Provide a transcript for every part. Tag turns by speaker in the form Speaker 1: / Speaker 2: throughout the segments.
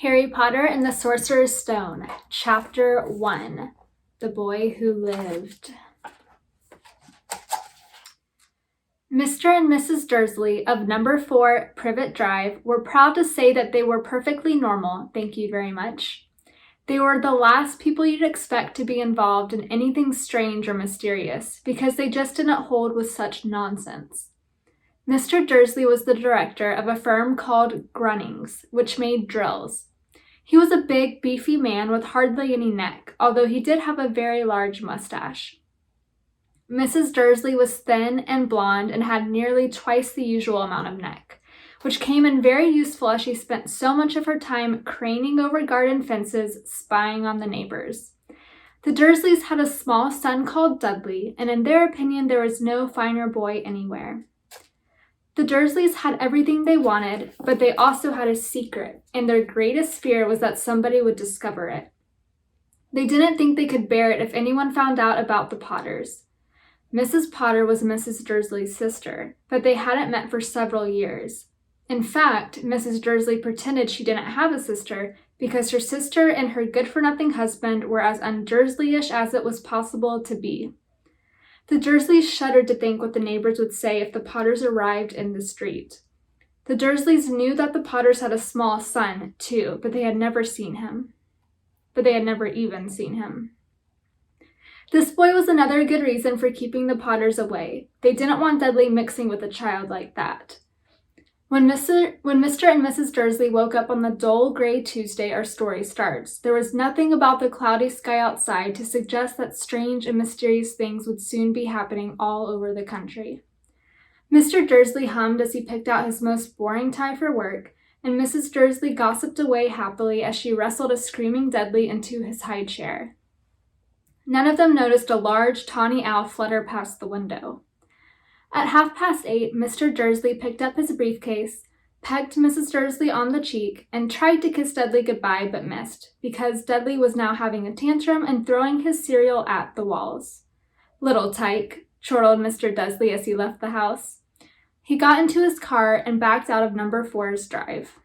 Speaker 1: Harry Potter and the Sorcerer's Stone, Chapter 1, The Boy Who Lived. Mr. and Mrs. Dursley of number 4 Privet Drive were proud to say that they were perfectly normal, thank you very much. They were the last people you'd expect to be involved in anything strange or mysterious, because they just didn't hold with such nonsense. Mr. Dursley was the director of a firm called Grunnings, which made drills. He was a big, beefy man with hardly any neck, although he did have a very large mustache. Mrs. Dursley was thin and blonde and had nearly twice the usual amount of neck, which came in very useful as she spent so much of her time craning over garden fences, spying on the neighbors. The Dursleys had a small son called Dudley, and in their opinion there was no finer boy anywhere. The Dursleys had everything they wanted, but they also had a secret, and their greatest fear was that somebody would discover it. They didn't think they could bear it if anyone found out about the Potters. Mrs. Potter was Mrs. Dursley's sister, but they hadn't met for several years. In fact, Mrs. Dursley pretended she didn't have a sister because her sister and her good-for-nothing husband were as un-Dursleyish as it was possible to be. The Dursleys shuddered to think what the neighbors would say if the Potters arrived in the street. The Dursleys knew that the Potters had a small son, too, but they had never even seen him. This boy was another good reason for keeping the Potters away. They didn't want Dudley mixing with a child like that. When Mr. and Mrs. Dursley woke up on the dull gray Tuesday our story starts, there was nothing about the cloudy sky outside to suggest that strange and mysterious things would soon be happening all over the country. Mr. Dursley hummed as he picked out his most boring tie for work, and Mrs. Dursley gossiped away happily as she wrestled a screaming Dudley into his high chair. None of them noticed a large tawny owl flutter past the window. At 8:30, Mr. Dursley picked up his briefcase, pecked Mrs. Dursley on the cheek, and tried to kiss Dudley goodbye but missed, because Dudley was now having a tantrum and throwing his cereal at the walls. "Little tyke," chortled Mr. Dursley as he left the house. He got into his car and backed out of number 4's drive.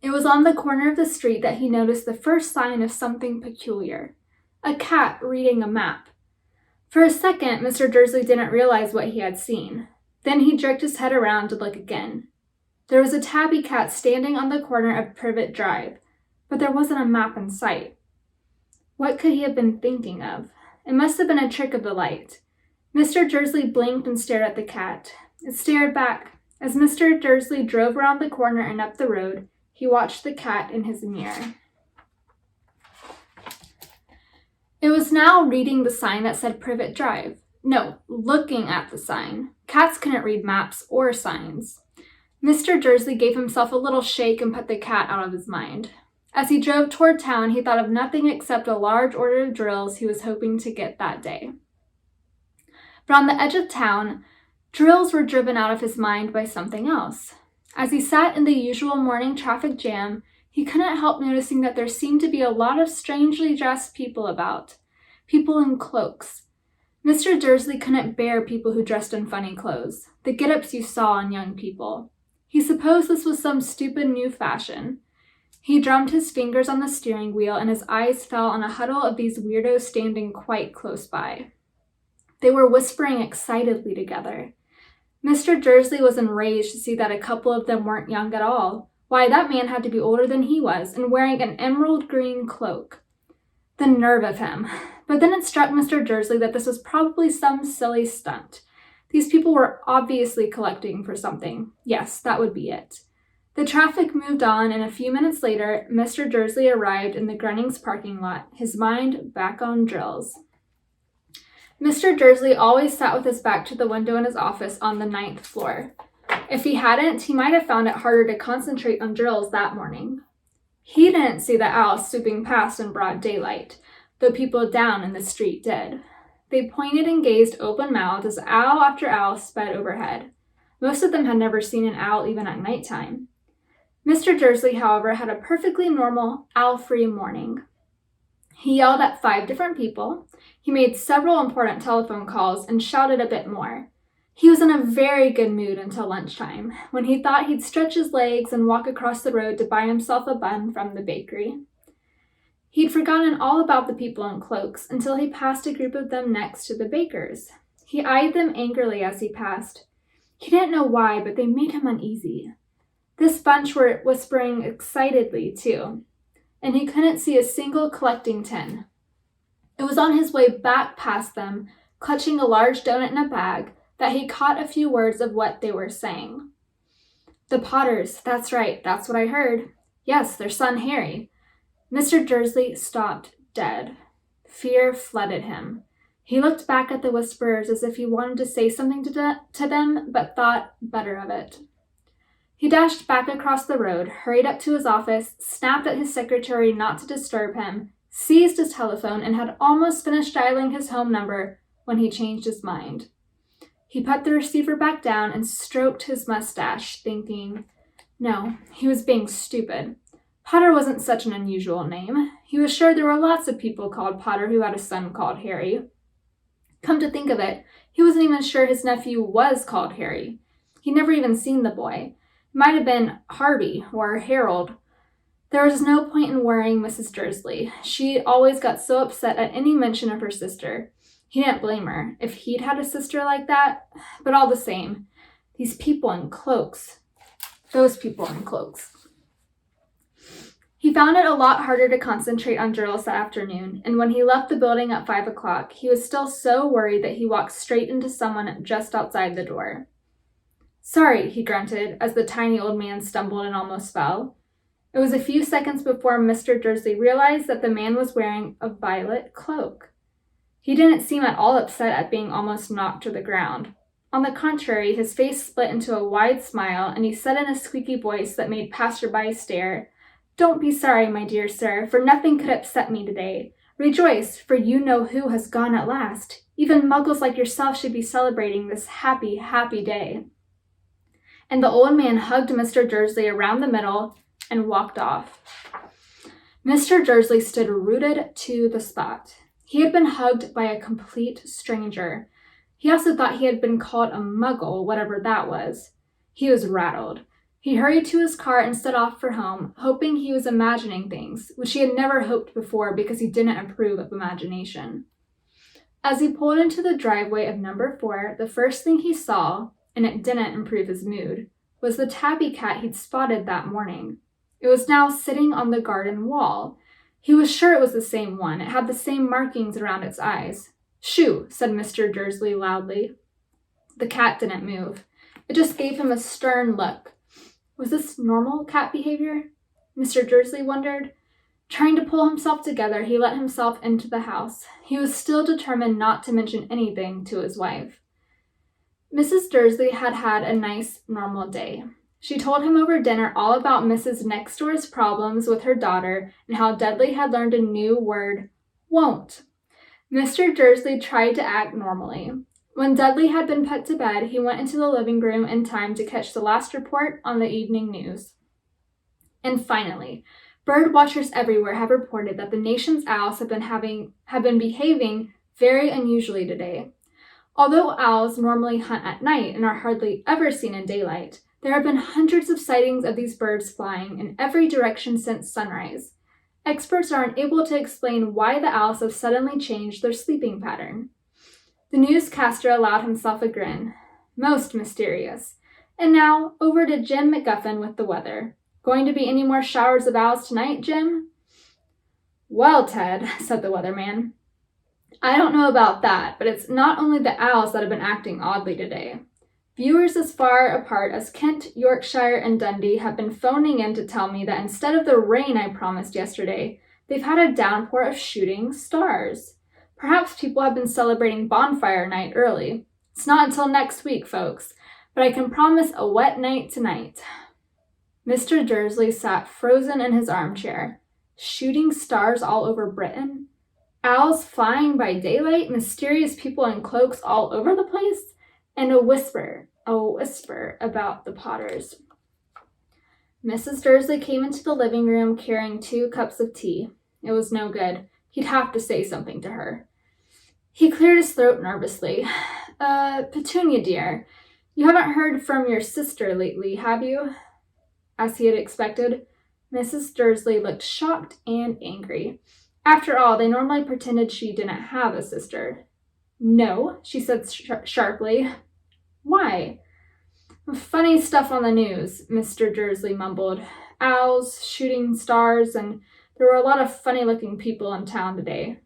Speaker 1: It was on the corner of the street that he noticed the first sign of something peculiar: a cat reading a map. For a second, Mr. Dursley didn't realize what he had seen. Then he jerked his head around to look again. There was a tabby cat standing on the corner of Privet Drive, but there wasn't a map in sight. What could he have been thinking of? It must have been a trick of the light. Mr. Dursley blinked and stared at the cat. It stared back. As Mr. Dursley drove around the corner and up the road, he watched the cat in his mirror. It was now reading the sign that said Privet Drive. No, looking at the sign. Cats couldn't read maps or signs. Mr. Dursley gave himself a little shake and put the cat out of his mind. As he drove toward town, he thought of nothing except a large order of drills he was hoping to get that day. But on the edge of town, drills were driven out of his mind by something else. As he sat in the usual morning traffic jam, he couldn't help noticing that there seemed to be a lot of strangely dressed people about. People in cloaks. Mr. Dursley couldn't bear people who dressed in funny clothes, the get-ups you saw on young people. He supposed this was some stupid new fashion. He drummed his fingers on the steering wheel, and his eyes fell on a huddle of these weirdos standing quite close by. They were whispering excitedly together. Mr. Dursley was enraged to see that a couple of them weren't young at all. Why, that man had to be older than he was, and wearing an emerald green cloak. The nerve of him. But then it struck Mr. Dursley that this was probably some silly stunt. These people were obviously collecting for something. Yes, that would be it. The traffic moved on, and a few minutes later, Mr. Dursley arrived in the Grunnings parking lot, his mind back on drills. Mr. Dursley always sat with his back to the window in his office on the 9th floor. If he hadn't, he might have found it harder to concentrate on drills that morning. He didn't see the owls swooping past in broad daylight, though people down in the street did. They pointed and gazed open-mouthed as owl after owl sped overhead. Most of them had never seen an owl even at nighttime. Mr. Dursley, however, had a perfectly normal, owl-free morning. He yelled at 5 different people. He made several important telephone calls and shouted a bit more. He was in a very good mood until lunchtime, when he thought he'd stretch his legs and walk across the road to buy himself a bun from the bakery. He'd forgotten all about the people in cloaks until he passed a group of them next to the baker's. He eyed them angrily as he passed. He didn't know why, but they made him uneasy. This bunch were whispering excitedly, too, and he couldn't see a single collecting tin. It was on his way back past them, clutching a large donut in a bag, that he caught a few words of what they were saying. The Potters, that's right, that's what I heard. Yes, their son Harry. Mr. Dursley stopped dead. Fear flooded him. He looked back at the whisperers as if he wanted to say something to them, but thought better of it. He dashed back across the road, hurried up to his office, snapped at his secretary not to disturb him, seized his telephone, and had almost finished dialing his home number when he changed his mind. He put the receiver back down and stroked his mustache, thinking, no, he was being stupid. Potter wasn't such an unusual name. He was sure there were lots of people called Potter who had a son called Harry. Come to think of it, he wasn't even sure his nephew was called Harry. He'd never even seen the boy. It might have been Harvey or Harold. There was no point in worrying Mrs. Dursley. She always got so upset at any mention of her sister. He didn't blame her if he'd had a sister like that, but all the same, these people in cloaks. Those people in cloaks. He found it a lot harder to concentrate on drills that afternoon, and when he left the building at 5 o'clock, he was still so worried that he walked straight into someone just outside the door. Sorry, he grunted as the tiny old man stumbled and almost fell. It was a few seconds before Mr. Dursley realized that the man was wearing a violet cloak. He didn't seem at all upset at being almost knocked to the ground. On the contrary, his face split into a wide smile, and he said in a squeaky voice that made passersby stare, Don't be sorry, my dear sir, for nothing could upset me today. Rejoice, for you know who has gone at last. Even muggles like yourself should be celebrating this happy, happy day. And the old man hugged Mr. Dursley around the middle and walked off. Mr. Dursley stood rooted to the spot. He had been hugged by a complete stranger. He also thought he had been called a muggle, whatever that was. He was rattled. He hurried to his car and set off for home, hoping he was imagining things, which he had never hoped before because he didn't approve of imagination. As he pulled into the driveway of number 4, the first thing he saw, and it didn't improve his mood, was the tabby cat he'd spotted that morning. It was now sitting on the garden wall. He was sure it was the same one. It had the same markings around its eyes. Shoo, said Mr. Dursley loudly. The cat didn't move. It just gave him a stern look. Was this normal cat behavior? Mr. Dursley wondered. Trying to pull himself together, he let himself into the house. He was still determined not to mention anything to his wife. Mrs. Dursley had had a nice, normal day. She told him over dinner all about Mrs. Nextdoor's problems with her daughter and how Dudley had learned a new word, won't. Mr. Dursley tried to act normally. When Dudley had been put to bed, he went into the living room in time to catch the last report on the evening news. And finally, bird watchers everywhere have reported that the nation's owls have been behaving very unusually today. Although owls normally hunt at night and are hardly ever seen in daylight, there have been hundreds of sightings of these birds flying in every direction since sunrise. Experts are unable to explain why the owls have suddenly changed their sleeping pattern. The newscaster allowed himself a grin. Most mysterious. And now, over to Jim McGuffin with the weather. Going to be any more showers of owls tonight, Jim? Well, Ted, said the weatherman, I don't know about that, but it's not only the owls that have been acting oddly today. Viewers as far apart as Kent, Yorkshire, and Dundee have been phoning in to tell me that instead of the rain I promised yesterday, they've had a downpour of shooting stars. Perhaps people have been celebrating bonfire night early. It's not until next week, folks, but I can promise a wet night tonight. Mr. Dursley sat frozen in his armchair. Shooting stars all over Britain? Owls flying by daylight? Mysterious people in cloaks all over the place? And a whisper about the Potters. Mrs. Dursley came into the living room carrying 2 cups of tea. It was no good. He'd have to say something to her. He cleared his throat nervously. Petunia, dear, you haven't heard from your sister lately, have you? As he had expected, Mrs. Dursley looked shocked and angry. After all, they normally pretended she didn't have a sister. No, she said sharply. Why? Funny stuff on the news, Mr. Dursley mumbled. Owls, shooting stars, and there were a lot of funny-looking people in town today.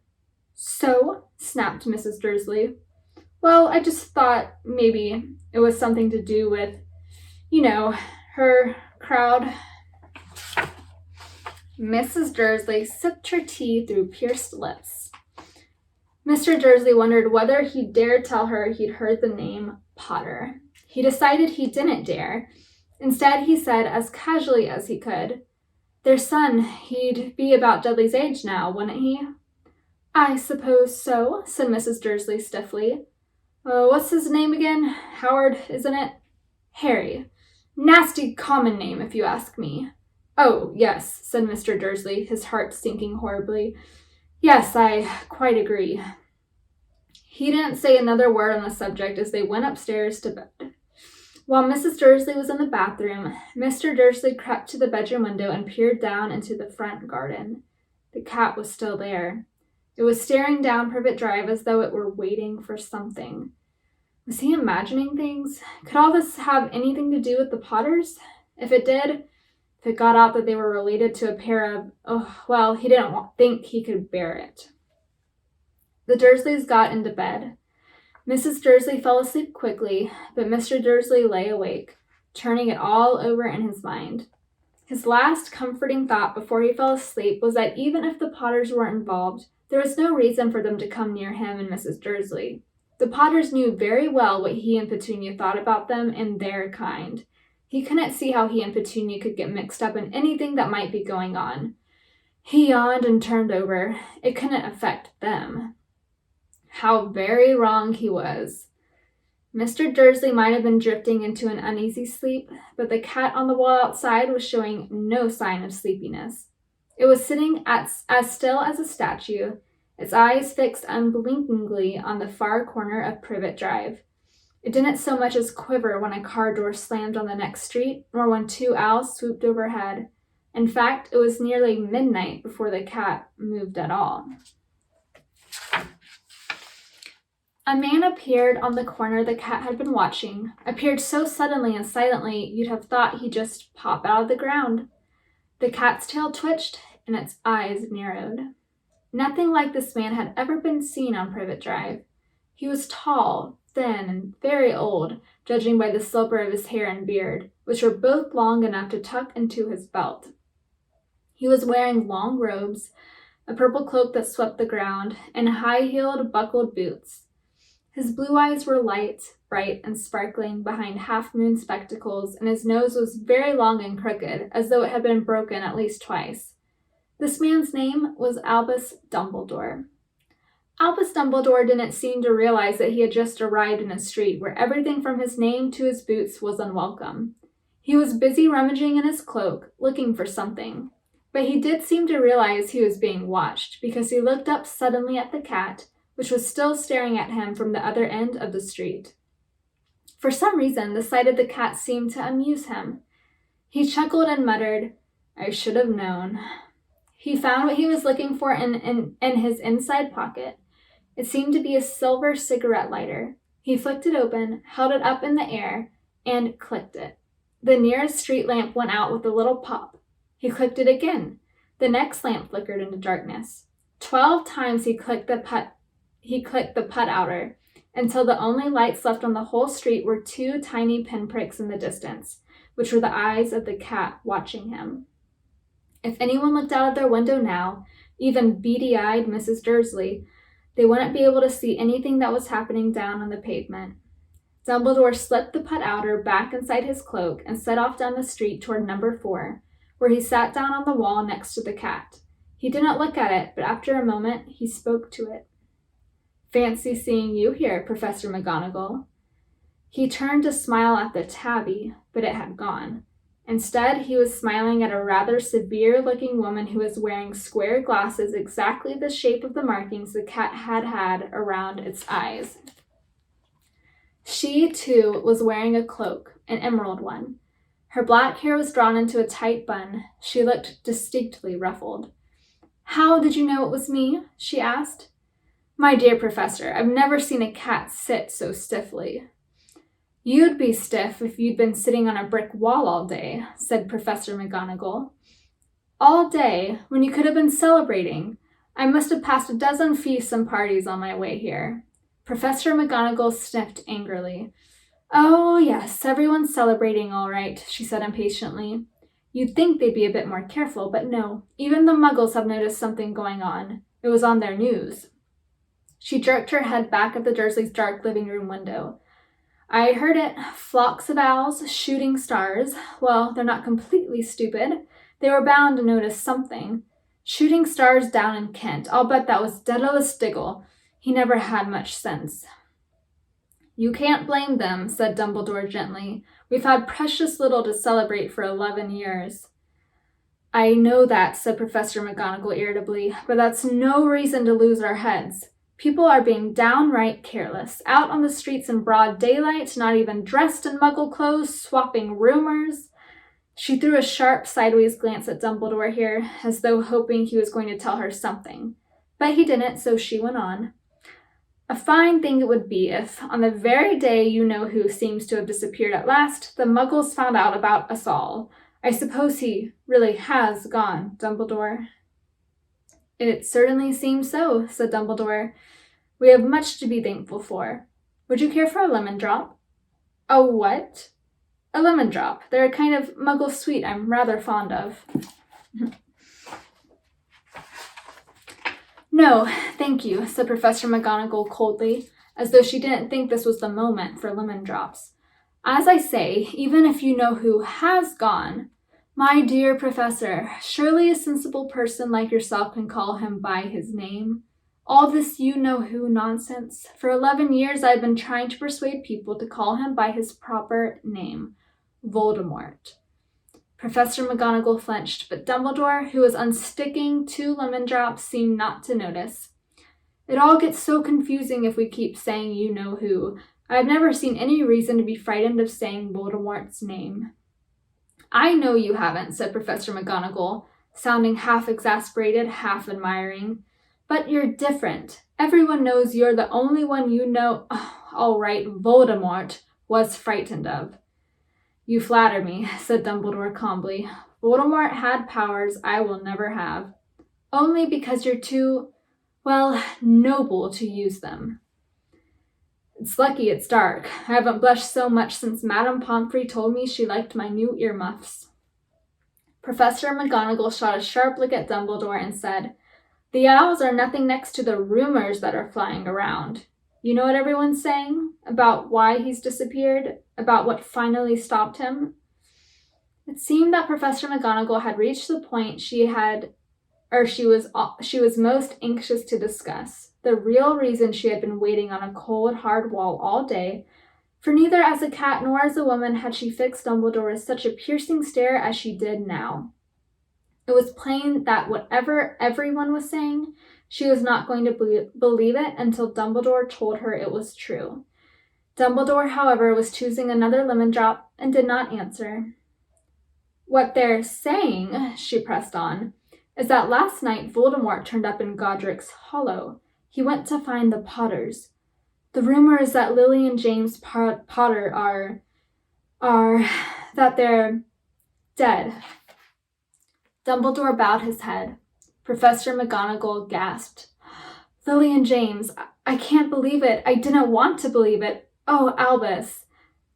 Speaker 1: So? Snapped Mrs. Dursley. Well, I just thought maybe it was something to do with, her crowd. Mrs. Dursley sipped her tea through pierced lips. Mr. Dursley wondered whether he dared tell her he'd heard the name Potter. He decided he didn't dare. Instead, he said as casually as he could, "Their son, he'd be about Dudley's age now, wouldn't he?" "I suppose so," said Mrs. Dursley stiffly. What's his name again? Howard, isn't it?" "Harry. Nasty common name, if you ask me." "Oh, yes," said Mr. Dursley, his heart sinking horribly. "Yes, I quite agree." He didn't say another word on the subject as they went upstairs to bed. While Mrs. Dursley was in the bathroom, Mr. Dursley crept to the bedroom window and peered down into the front garden. The cat was still there. It was staring down Privet Drive as though it were waiting for something. Was he imagining things? Could all this have anything to do with the Potters? If it did, if it got out that they were related to a pair of, he didn't think he could bear it. The Dursleys got into bed. Mrs. Dursley fell asleep quickly, but Mr. Dursley lay awake, turning it all over in his mind. His last comforting thought before he fell asleep was that even if the Potters weren't involved, there was no reason for them to come near him and Mrs. Dursley. The Potters knew very well what he and Petunia thought about them and their kind. He couldn't see how he and Petunia could get mixed up in anything that might be going on. He yawned and turned over. It couldn't affect them. How very wrong he was. Mr. Dursley might have been drifting into an uneasy sleep, but the cat on the wall outside was showing no sign of sleepiness. It was sitting as still as a statue, its eyes fixed unblinkingly on the far corner of Privet Drive. It didn't so much as quiver when a car door slammed on the next street, nor when two owls swooped overhead. In fact, it was nearly midnight before the cat moved at all. A man appeared on the corner the cat had been watching, appeared so suddenly and silently you'd have thought he'd just pop out of the ground. The cat's tail twitched and its eyes narrowed. Nothing like this man had ever been seen on Privet Drive. He was tall, thin, and very old, judging by the silver of his hair and beard, which were both long enough to tuck into his belt. He was wearing long robes, a purple cloak that swept the ground, and high-heeled, buckled boots. His blue eyes were light, bright, and sparkling behind half-moon spectacles, and his nose was very long and crooked, as though it had been broken at least twice. This man's name was Albus Dumbledore. Albus Dumbledore didn't seem to realize that he had just arrived in a street where everything from his name to his boots was unwelcome. He was busy rummaging in his cloak, looking for something. But he did seem to realize he was being watched, because he looked up suddenly at the cat, which was still staring at him from the other end of the street. For some reason, the sight of the cat seemed to amuse him. He chuckled and muttered, "I should have known." He found what he was looking for in his inside pocket. It seemed to be a silver cigarette lighter. He flicked it open, held it up in the air, and clicked it. The nearest street lamp went out with a little pop. He clicked it again. The next lamp flickered into darkness. 12 times he clicked the putt outer, until the only lights left on the whole street were 2 tiny pinpricks in the distance, which were the eyes of the cat watching him. If anyone looked out of their window now, even beady-eyed Mrs. Dursley, they wouldn't be able to see anything that was happening down on the pavement. Dumbledore slipped the putt outer back inside his cloak and set off down the street toward number 4, where he sat down on the wall next to the cat. He didn't look at it, but after a moment he spoke to it. "Fancy seeing you here, Professor McGonagall." He turned to smile at the tabby, but it had gone. Instead, he was smiling at a rather severe-looking woman who was wearing square glasses exactly the shape of the markings the cat had had around its eyes. She, too, was wearing a cloak, an emerald one. Her black hair was drawn into a tight bun. She looked distinctly ruffled. "How did you know it was me?" she asked. "My dear Professor, I've never seen a cat sit so stiffly." "You'd be stiff if you'd been sitting on a brick wall all day," said Professor McGonagall. "All day, when you could have been celebrating. I must have passed a dozen feasts and parties on my way here." Professor McGonagall sniffed angrily. "Oh, yes, everyone's celebrating all right," she said impatiently. "You'd think they'd be a bit more careful, but no. Even the Muggles have noticed something going on. It was on their news." She jerked her head back at the Dursleys' dark living room window. "I heard it. Flocks of owls, shooting stars. Well, they're not completely stupid. They were bound to notice something. Shooting stars down in Kent. I'll bet that was Daedalus Diggle. He never had much sense." "You can't blame them," said Dumbledore gently. "We've had precious little to celebrate for 11 years. "I know that," said Professor McGonagall irritably, "but that's no reason to lose our heads. People are being downright careless, out on the streets in broad daylight, not even dressed in Muggle clothes, swapping rumors." She threw a sharp sideways glance at Dumbledore here, as though hoping he was going to tell her something. But he didn't, so she went on. "A fine thing it would be if, on the very day you-know-who seems to have disappeared at last, the Muggles found out about us all. I suppose he really has gone, Dumbledore." "It certainly seems so," said Dumbledore. "We have much to be thankful for. Would you care for a lemon drop?" "A what?" "A lemon drop. They're a kind of Muggle sweet I'm rather fond of." "No, thank you," said Professor McGonagall coldly, as though she didn't think this was the moment for lemon drops. "As I say, even if you-know-who has gone, my dear Professor, surely a sensible person like yourself can call him by his name. All this you-know-who nonsense. For 11 years I've been trying to persuade people to call him by his proper name, Voldemort." Professor McGonagall flinched, but Dumbledore, who was unsticking 2 lemon drops, seemed not to notice. "It all gets so confusing if we keep saying you-know-who. I've never seen any reason to be frightened of saying Voldemort's name." "I know you haven't," said Professor McGonagall, sounding half exasperated, half admiring. "But you're different. Everyone knows you're the only one you know, all right, Voldemort was frightened of." "You flatter me," said Dumbledore calmly. "Voldemort had powers I will never have. Only because you're too, well, noble to use them." "It's lucky it's dark. I haven't blushed so much since Madame Pomfrey told me she liked my new earmuffs." Professor McGonagall shot a sharp look at Dumbledore and said, "The owls are nothing next to the rumors that are flying around. You know what everyone's saying? About why he's disappeared? About what finally stopped him?" It seemed that Professor McGonagall had reached the point she was most anxious to discuss, the real reason she had been waiting on a cold, hard wall all day, for neither as a cat nor as a woman had she fixed Dumbledore with such a piercing stare as she did now. It was plain that whatever everyone was saying, she was not going to believe it until Dumbledore told her it was true. Dumbledore, however, was choosing another lemon drop and did not answer. "What they're saying," she pressed on, "is that last night Voldemort turned up in Godric's Hollow. He went to find the Potters. The rumor is that Lily and James Potter that they're dead." Dumbledore bowed his head. Professor McGonagall gasped. "Lily and James, I can't believe it. I didn't want to believe it. Oh, Albus."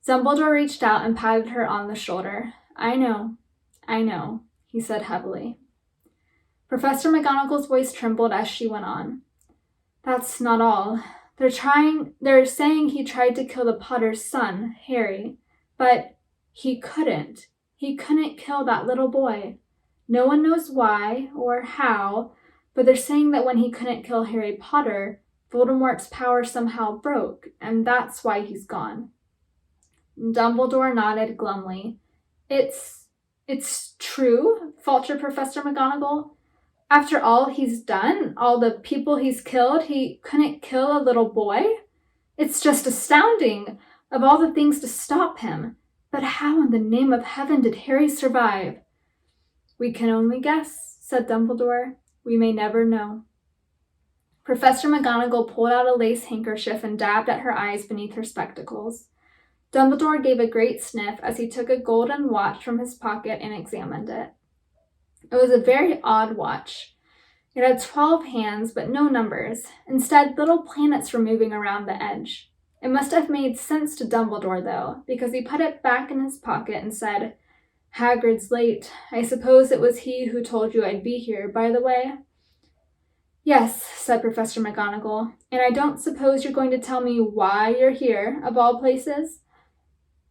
Speaker 1: Dumbledore reached out and patted her on the shoulder. I know, he said heavily. Professor McGonagall's voice trembled as she went on. "That's not all. They're saying he tried to kill the Potter's son, Harry, but he couldn't. He couldn't kill that little boy. No one knows why or how, but they're saying that when he couldn't kill Harry Potter, Voldemort's power somehow broke, and that's why he's gone." Dumbledore nodded glumly. It's It's true, faltered Professor McGonagall. After all he's done, all the people he's killed, he couldn't kill a little boy? It's just astounding, of all the things to stop him. But how in the name of heaven did Harry survive? We can only guess, said Dumbledore. We may never know. Professor McGonagall pulled out a lace handkerchief and dabbed at her eyes beneath her spectacles. Dumbledore gave a great sniff as he took a golden watch from his pocket and examined it. It was a very odd watch. It had 12 hands, but no numbers. Instead, little planets were moving around the edge. It must have made sense to Dumbledore, though, because he put it back in his pocket and said, Hagrid's late. I suppose it was he who told you I'd be here, by the way. Yes, said Professor McGonagall, and I don't suppose you're going to tell me why you're here, of all places?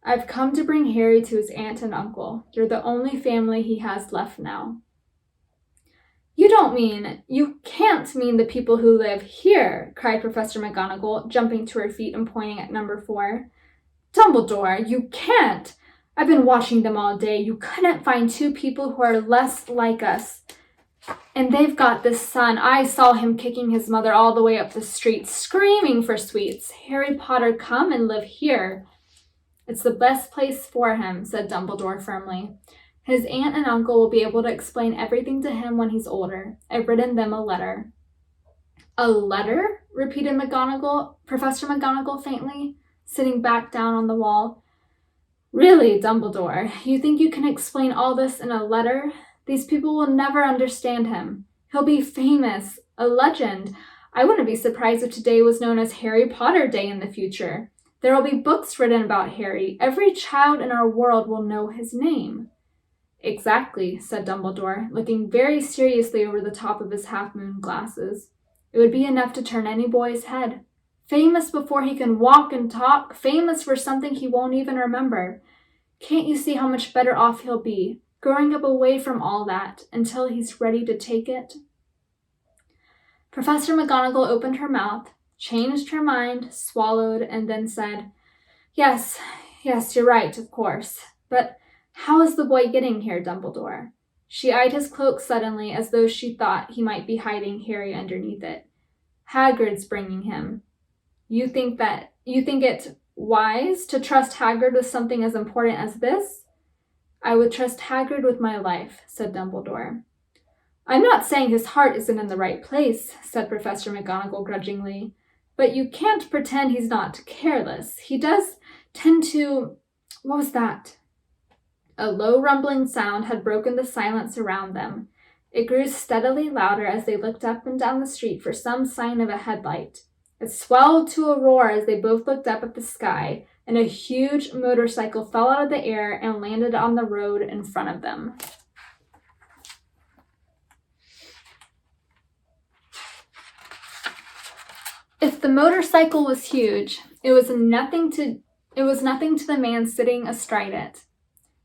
Speaker 1: I've come to bring Harry to his aunt and uncle. You're the only family he has left now. You can't mean the people who live here, cried Professor McGonagall, jumping to her feet and pointing at number 4. Dumbledore, you can't! I've been watching them all day. You couldn't find 2 people who are less like us. And they've got this son. I saw him kicking his mother all the way up the street, screaming for sweets. Harry Potter, come and live here. It's the best place for him, said Dumbledore firmly. His aunt and uncle will be able to explain everything to him when he's older. I've written them a letter. A letter? Repeated Professor McGonagall faintly, sitting back down on the wall. Really, Dumbledore, you think you can explain all this in a letter? These people will never understand him. He'll be famous, a legend. I wouldn't be surprised if today was known as Harry Potter Day in the future. There will be books written about Harry. Every child in our world will know his name. Exactly, said Dumbledore, looking very seriously over the top of his half-moon glasses. It would be enough to turn any boy's head. Famous before he can walk and talk, famous for something he won't even remember. Can't you see how much better off he'll be, growing up away from all that, until he's ready to take it? Professor McGonagall opened her mouth, changed her mind, swallowed, and then said, Yes, you're right, of course. But how is the boy getting here, Dumbledore? She eyed his cloak suddenly as though she thought he might be hiding Harry underneath it. Hagrid's bringing him. You think it wise to trust Hagrid with something as important as this? I would trust Hagrid with my life, said Dumbledore. I'm not saying his heart isn't in the right place, said Professor McGonagall grudgingly, but you can't pretend he's not careless. He does tend to... What was that? A low rumbling sound had broken the silence around them. It grew steadily louder as they looked up and down the street for some sign of a headlight. It swelled to a roar as they both looked up at the sky, and a huge motorcycle fell out of the air and landed on the road in front of them. If the motorcycle was huge, it was nothing to the man sitting astride it.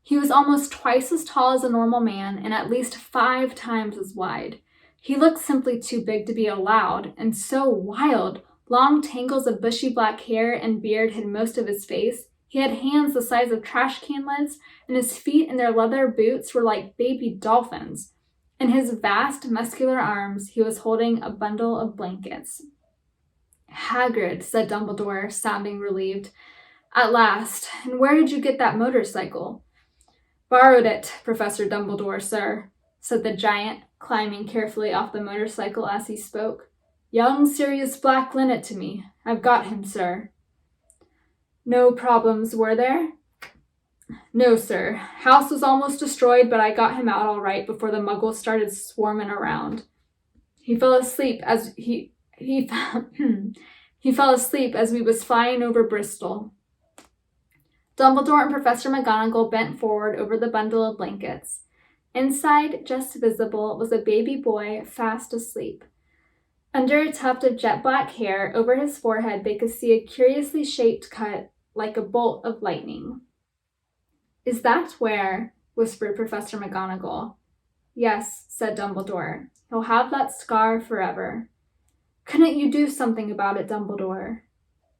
Speaker 1: He was almost twice as tall as a normal man and at least 5 times as wide. He looked simply too big to be allowed, and so wild. Long tangles of bushy black hair and beard hid most of his face. He had hands the size of trash can lids, and his feet in their leather boots were like baby dolphins. In his vast, muscular arms, he was holding a bundle of blankets. Hagrid, said Dumbledore, sounding relieved. At last. And where did you get that motorcycle? Borrowed it, Professor Dumbledore, sir, said the giant, climbing carefully off the motorcycle as he spoke. Young Sirius Black lent it to me. I've got him, sir. No problems, were there? No, sir. House was almost destroyed, but I got him out all right before the muggles started swarming around. He fell asleep as he fell asleep as we was flying over Bristol. Dumbledore and Professor McGonagall bent forward over the bundle of blankets. Inside, just visible, was a baby boy fast asleep. Under a tuft of jet black hair over his forehead, they could see a curiously shaped cut like a bolt of lightning. Is that where? Whispered Professor McGonagall. Yes, said Dumbledore. He'll have that scar forever. Couldn't you do something about it, Dumbledore?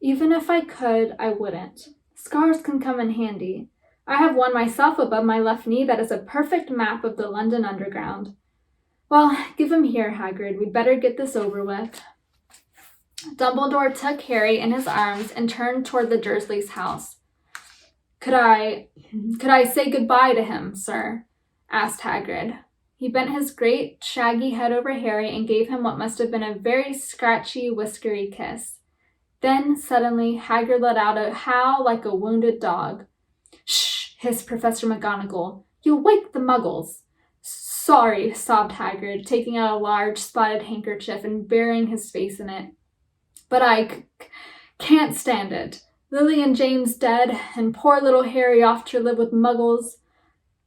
Speaker 1: Even if I could, I wouldn't. Scars can come in handy. I have one myself above my left knee that is a perfect map of the London Underground. Well, give him here, Hagrid. We'd better get this over with. Dumbledore took Harry in his arms and turned toward the Dursleys' house. Could I say goodbye to him, sir? Asked Hagrid. He bent his great, shaggy head over Harry and gave him what must have been a very scratchy, whiskery kiss. Then, suddenly, Hagrid let out a howl like a wounded dog. Shh! Hissed Professor McGonagall. You'll wake the muggles. Sorry, sobbed Hagrid, taking out a large, spotted handkerchief and burying his face in it. But I can't stand it. Lily and James dead, and poor little Harry off to live with muggles.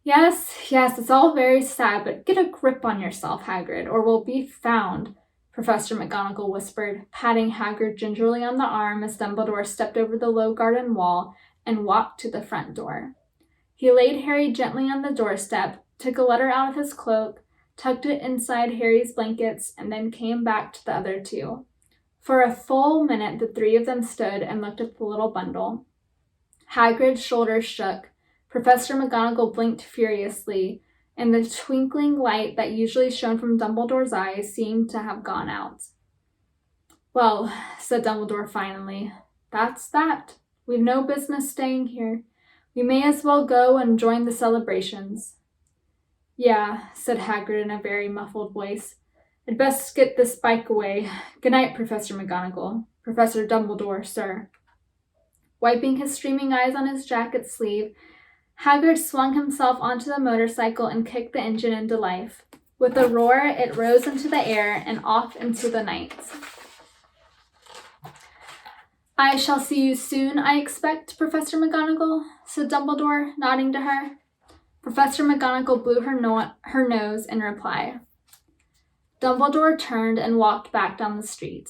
Speaker 1: Yes, it's all very sad, but get a grip on yourself, Hagrid, or we'll be found, Professor McGonagall whispered, patting Hagrid gingerly on the arm as Dumbledore stepped over the low garden wall and walked to the front door. He laid Harry gently on the doorstep, took a letter out of his cloak, tucked it inside Harry's blankets, and then came back to the other two. For a full minute, the three of them stood and looked at the little bundle. Hagrid's shoulders shook. Professor McGonagall blinked furiously, and the twinkling light that usually shone from Dumbledore's eyes seemed to have gone out. Well, said Dumbledore finally, that's that. We've no business staying here. We may as well go and join the celebrations. Yeah, said Hagrid in a very muffled voice. I'd best get this bike away. Good night, Professor McGonagall. Professor Dumbledore, sir. Wiping his streaming eyes on his jacket sleeve, Hagrid swung himself onto the motorcycle and kicked the engine into life. With a roar, it rose into the air and off into the night. I shall see you soon, I expect, Professor McGonagall, said Dumbledore, nodding to her. Professor McGonagall blew her nose in reply. Dumbledore turned and walked back down the street.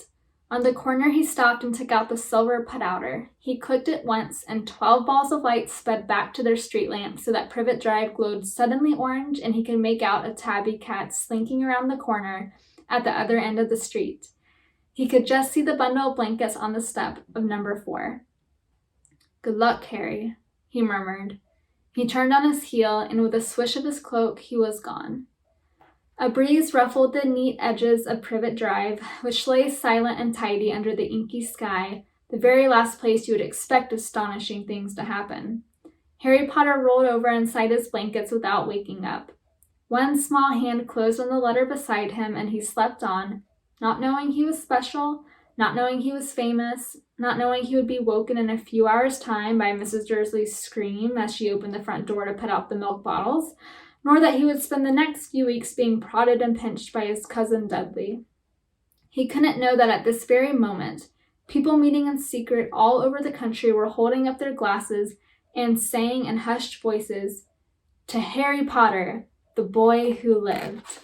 Speaker 1: On the corner, he stopped and took out the silver put-outer. He clicked it once, and 12 balls of light sped back to their street lamp so that Privet Drive glowed suddenly orange and he could make out a tabby cat slinking around the corner at the other end of the street. He could just see the bundle of blankets on the step of number 4. Good luck, Harry, he murmured. He turned on his heel, and with a swish of his cloak, he was gone. A breeze ruffled the neat edges of Privet Drive, which lay silent and tidy under the inky sky, the very last place you would expect astonishing things to happen. Harry Potter rolled over inside his blankets without waking up. One small hand closed on the letter beside him, and he slept on, not knowing he was special, not knowing he was famous, not knowing he would be woken in a few hours' time by Mrs. Dursley's scream as she opened the front door to put out the milk bottles, nor that he would spend the next few weeks being prodded and pinched by his cousin Dudley. He couldn't know that at this very moment, people meeting in secret all over the country were holding up their glasses and saying in hushed voices, "To Harry Potter, the boy who lived."